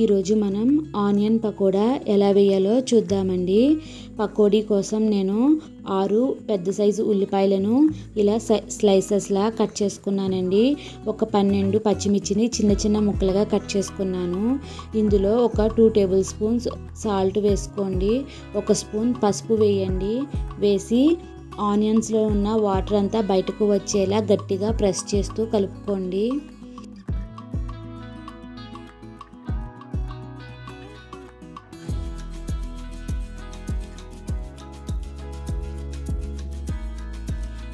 ఈరోజు మనం ఆనియన్ పకోడా ఎలా వేయాలో చూద్దామండి. పకోడీ కోసం నేను 6 పెద్ద సైజు ఉల్లిపాయలను ఇలా స్లైసెస్లా కట్ చేసుకున్నానండి. ఒక 12 పచ్చిమిర్చిని చిన్న చిన్న ముక్కలుగా కట్ చేసుకున్నాను. ఇందులో ఒక 2 టేబుల్ స్పూన్స్ సాల్ట్ వేసుకోండి. 1 స్పూన్ పసుపు వేయండి. వేసి ఆనియన్స్లో ఉన్న వాటర్ అంతా బయటకు వచ్చేలా గట్టిగా ప్రెస్ చేస్తూ కలుపుకోండి.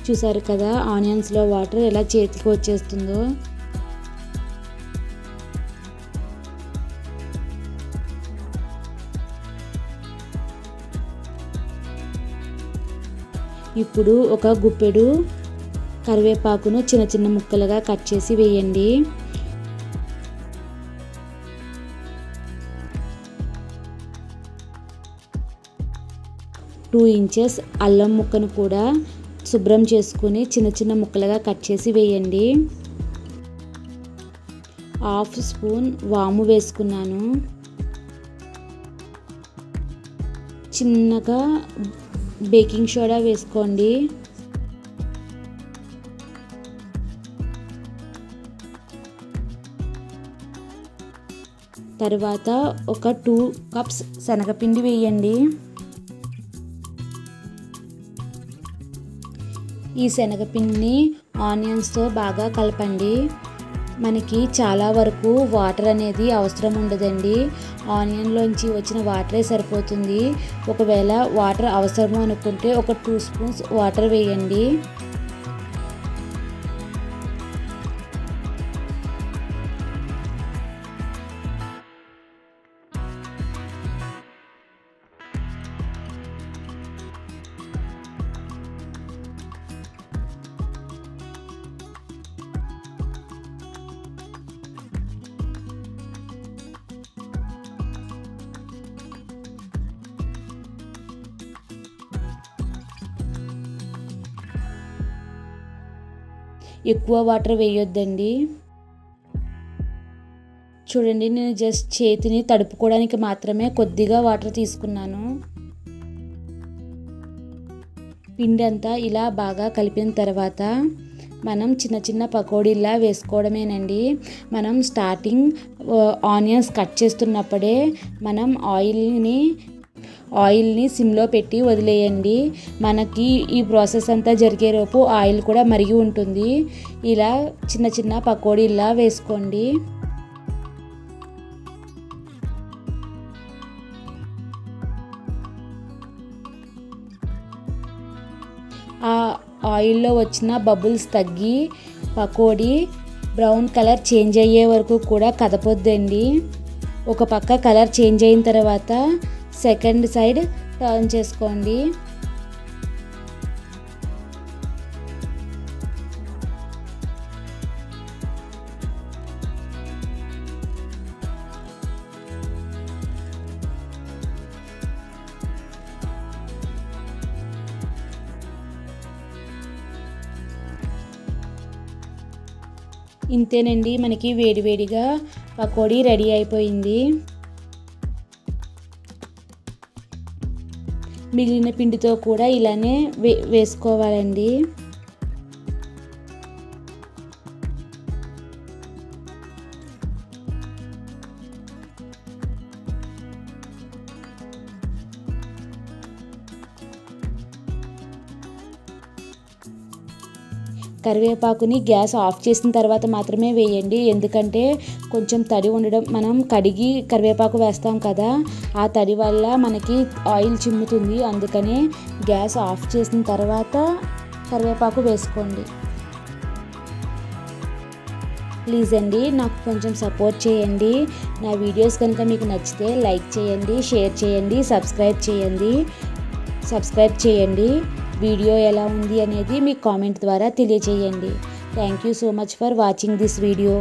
చూసారు కదా, ఆనియన్స్లో వాటర్ ఎలా చేతికి వచ్చేస్తుందో. ఇప్పుడు ఒక గుప్పెడు కరివేపాకును చిన్న చిన్న ముక్కలుగా కట్ చేసి వేయండి. టూ ఇంచెస్ అల్లం ముక్కను కూడా శుభ్రం చేసుకుని చిన్న చిన్న ముక్కలుగా కట్ చేసి వేయండి. 1/2 స్పూన్ వాము వేసుకున్నాను. చిన్నగా బేకింగ్ సోడా వేసుకోండి. తర్వాత ఒక 2 కప్స్ శనగపిండి వేయండి. ఈ శనగపిండిని ఆనియన్స్తో బాగా కలపండి. మనకి చాలా వరకు వాటర్ అనేది అవసరం ఉండదండి. ఆనియన్లోంచి వచ్చిన వాటరే సరిపోతుంది. ఒకవేళ వాటర్ అవసరము అనుకుంటే ఒక 2 స్పూన్స్ వాటర్ వేయండి. ఎక్కువ వాటర్ వేయొద్దండి. చూడండి, నేను జస్ట్ చేతిని తడుపుకోవడానికి మాత్రమే కొద్దిగా వాటర్ తీసుకున్నాను. పిండి అంతా ఇలా బాగా కలిపిన తర్వాత మనం చిన్న చిన్న పకోడీలా వేసుకోవడమేనండి. మనం స్టార్టింగ్ ఆనియన్స్ కట్ చేస్తున్నప్పుడే మనం ఆయిల్ని సిమ్లో పెట్టి వదిలేయండి. మనకి ఈ ప్రాసెస్ అంతా జరిగేలోపు ఆయిల్ కూడా మరిగి ఉంటుంది. ఇలా చిన్న చిన్న పకోడీలా వేసుకోండి. ఆ ఆయిల్లో వచ్చిన బబుల్స్ తగ్గి పకోడీ బ్రౌన్ కలర్ చేంజ్ అయ్యే వరకు కూడా కదపొద్దండి. ఒక పక్క కలర్ చేంజ్ అయిన తర్వాత సెకండ్ సైడ్ టర్న్ చేసుకోండి. ఇంతేనండి, మనకి వేడివేడిగా పకోడీ రెడీ అయిపోయింది. మిగిలిన పిండితో కూడా ఇలానే వేసుకోవాలండి. కరివేపాకుని గ్యాస్ ఆఫ్ చేసిన తర్వాత మాత్రమే వేయండి. ఎందుకంటే కొంచెం తడి ఉండడం, మనం కడిగి కరివేపాకు వేస్తాం కదా, ఆ తడి వల్ల మనకి ఆయిల్ చిమ్ముతుంది. అందుకనే గ్యాస్ ఆఫ్ చేసిన తర్వాత కరివేపాకు వేసుకోండి. ప్లీజ్ అండి, నాకు కొంచెం సపోర్ట్ చేయండి. నా వీడియోస్ కనుక మీకు నచ్చితే లైక్ చేయండి, షేర్ చేయండి, సబ్స్క్రైబ్ చేయండి. వీడియో ఎలా ఉంది అనేది మీ కామెంట్ ద్వారా తెలియజేయండి. Thank you so much for watching this video.